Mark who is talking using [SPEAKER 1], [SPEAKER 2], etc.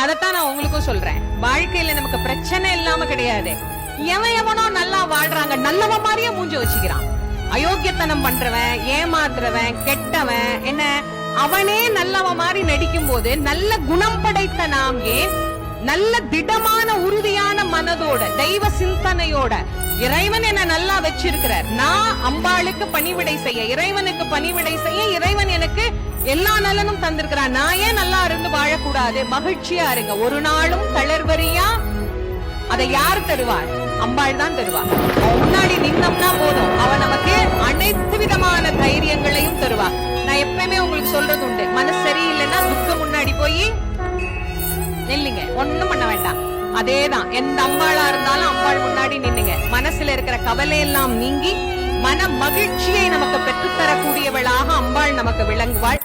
[SPEAKER 1] அதைத்தான் நான் உங்களுக்கும் சொல்றேன். வாழ்க்கையில நமக்கு பிரச்சனை இல்லாம கிடையாது. எவனோ நல்லா வாழ்றாங்க, நல்லவன் மாதிரியே மூஞ்சி வச்சுக்கிறான். அயோக்கியத்தனம் பண்றவன், ஏமாத்துறவன், கெட்டவன், என்ன அவனே நல்லவன் மாதிரி நடிக்கும் போது நல்ல குணம் படைத்த நாம் ஏன் நல்ல திடமான உறுதியான மனதோட தெய்வ சிந்தனையோட இறைவன் என்ன நல்லா வச்சிருக்கிறார், நான் அம்பாளுக்கு பணிவிடை செய்ய, இறைவனுக்கு பணிவிடை செய்ய இறைவன் எனக்கு எல்லா நலனும் தந்திருக்கிறான், நான் ஏன் நல்லா இருந்து வாழக்கூடாது? மகிழ்ச்சியா இருங்க. ஒரு நாளும் தளர்வரியா அதை யார் தருவார்? அம்பாள் தான் தருவார். முன்னாடி நின்னம்னா போதும், அவ நமக்கு அனைத்து விதமான தைரியங்களையும் தருவா. நான் எப்பவுமே உங்களுக்கு சொல்றது உண்டு, மனசு சரியில்லைன்னா துக்கம் முன்னாடி போய் நில்லுங்க, ஒண்ணும் பண்ண வேண்டாம். அதேதான் எந்த அம்பாளா இருந்தாலும் அம்பாள் முன்னாடி நின்னுங்க. மனசுல இருக்கிற கவலை எல்லாம் நீங்கி மன மகிழ்ச்சியை நமக்கு பெற்றுத்தரக்கூடியவளாக அம்பாள் நமக்கு விளங்குவாள்.